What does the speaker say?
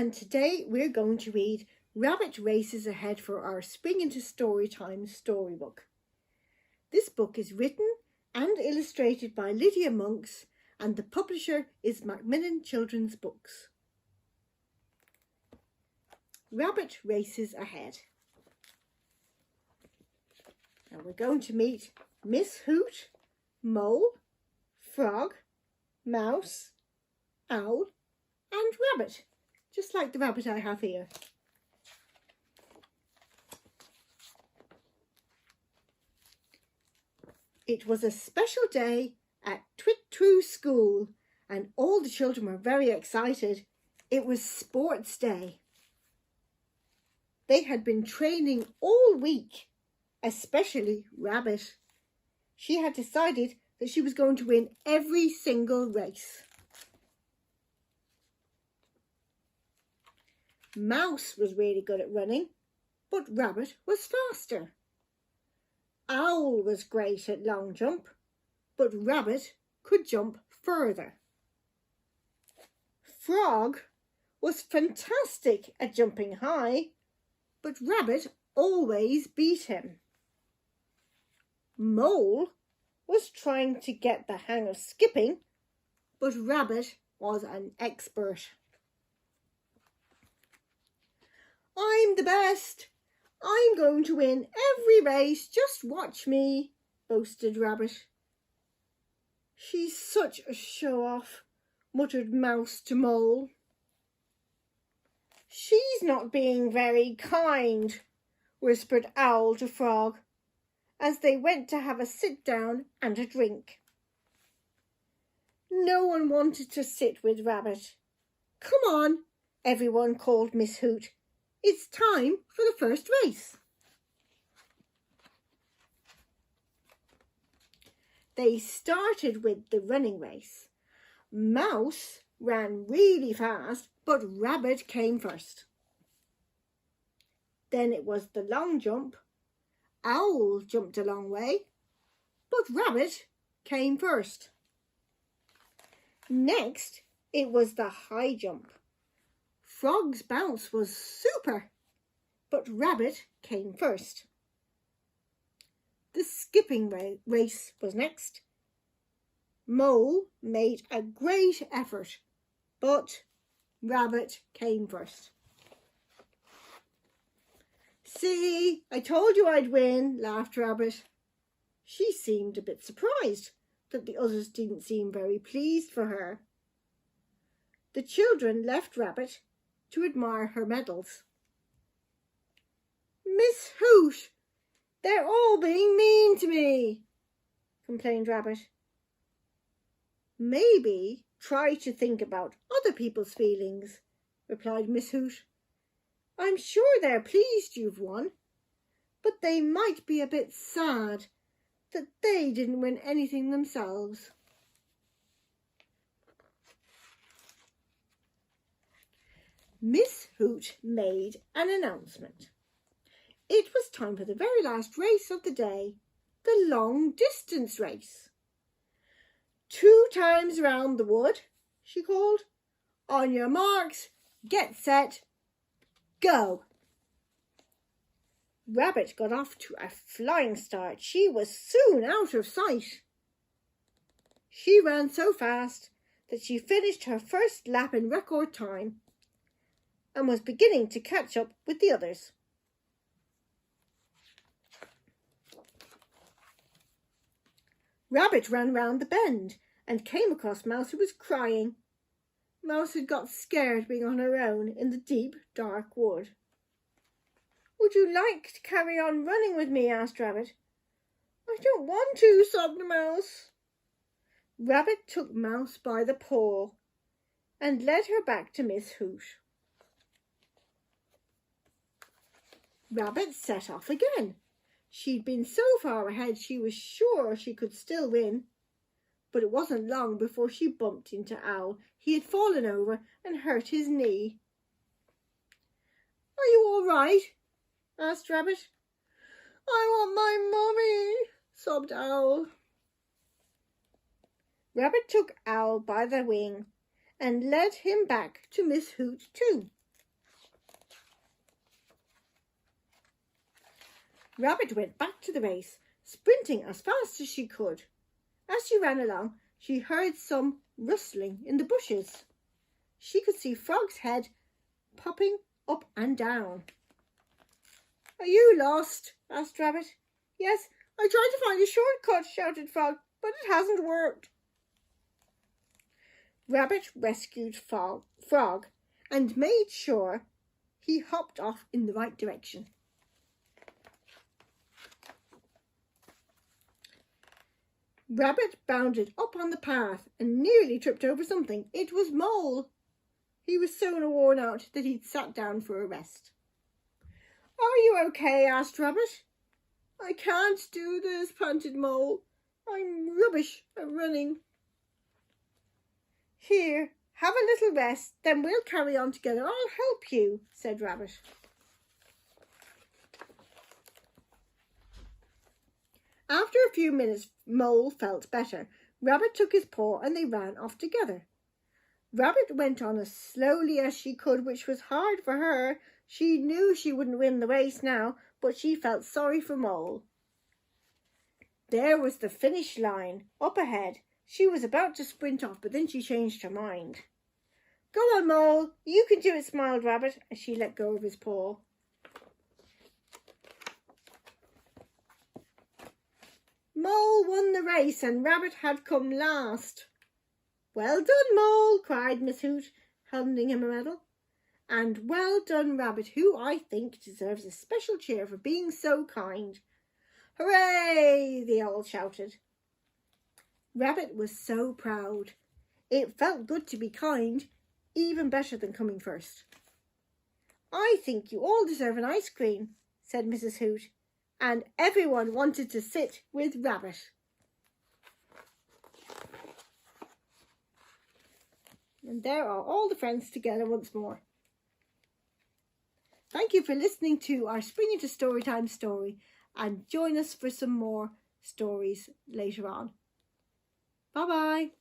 and today we're going to read Rabbit Races Ahead for our Spring into Storytime storybook. This book is written and illustrated by Lydia Monks, and the publisher is Macmillan Children's Books. Rabbit Races Ahead. Now we're going to meet Miss Hoot, Mole, Frog, Mouse, Owl and Rabbit, just like the rabbit I have here. It was a special day at Twit-True School and all the children were very excited. It was sports day. They had been training all week, especially Rabbit. She had decided that she was going to win every single race. Mouse was really good at running, but Rabbit was faster. Owl was great at long jump, but Rabbit could jump further. Frog was fantastic at jumping high, but Rabbit always beat him. Mole was trying to get the hang of skipping, but Rabbit was an expert. I'm the best. I'm going to win every race. Just watch me, boasted Rabbit. She's such a show-off, muttered Mouse to Mole. She's not being very kind, whispered Owl to Frog, as they went to have a sit-down and a drink. No one wanted to sit with Rabbit. Come on, everyone called Miss Hoot. It's time for the first race. They started with the running race. Mouse ran really fast, but Rabbit came first. Then it was the long jump. Owl jumped a long way, but Rabbit came first. Next, it was the high jump. Frog's bounce was super, but Rabbit came first. The skipping race was next. Mole made a great effort, but Rabbit came first. See, I told you I'd win, laughed Rabbit. She seemed a bit surprised that the others didn't seem very pleased for her. The children left Rabbit to admire her medals. Miss Hoot, they're all being mean to me, complained Rabbit. Maybe try to think about other people's feelings, replied Miss Hoot. I'm sure they're pleased you've won, but they might be a bit sad that they didn't win anything themselves. Miss Hoot made an announcement. It was time for the very last race of the day, the long distance race. 2 times round the wood, she called. On your marks, get set, go. Rabbit got off to a flying start. She was soon out of sight. She ran so fast that she finished her first lap in record time and was beginning to catch up with the others. Rabbit ran round the bend and came across Mouse, who was crying. Mouse had got scared being on her own in the deep, dark wood. Would you like to carry on running with me? Asked Rabbit. I don't want to, sobbed Mouse. Rabbit took Mouse by the paw and led her back to Miss Hoot. Rabbit set off again. She'd been so far ahead she was sure she could still win. But it wasn't long before she bumped into Owl. He had fallen over and hurt his knee. Are you all right? Asked Rabbit. I want my mummy, sobbed Owl. Rabbit took Owl by the wing and led him back to Miss Hoot too. Rabbit went back to the race, sprinting as fast as she could. As she ran along, she heard some rustling in the bushes. She could see Frog's head popping up and down. "Are you lost?" asked Rabbit. "Yes, I tried to find a shortcut," shouted Frog, "but it hasn't worked." Rabbit rescued Frog and made sure he hopped off in the right direction. Rabbit bounded up on the path and nearly tripped over something. It was Mole. He was so worn out that he'd sat down for a rest. "Are you okay?" asked Rabbit. "I can't do this," panted Mole. "I'm rubbish at running." "Here, have a little rest, then we'll carry on together. I'll help you," said Rabbit. After a few minutes, Mole felt better. Rabbit took his paw and they ran off together. Rabbit went on as slowly as she could, which was hard for her. She knew she wouldn't win the race now, but she felt sorry for Mole. There was the finish line up ahead. She was about to sprint off, but then she changed her mind. "Go on, Mole, you can do it," smiled Rabbit as she let go of his paw. Mole won the race and Rabbit had come last. "Well done, Mole," cried Miss Hoot, handing him a medal. "And well done, Rabbit, who I think deserves a special cheer for being so kind." "Hooray!" they all shouted. Rabbit was so proud. It felt good to be kind, even better than coming first. "I think you all deserve an ice cream," said Mrs. Hoot, and everyone wanted to sit with Rabbit. And there are all the friends together once more. Thank you for listening to our Spring into Storytime story, and join us for some more stories later on. Bye-bye.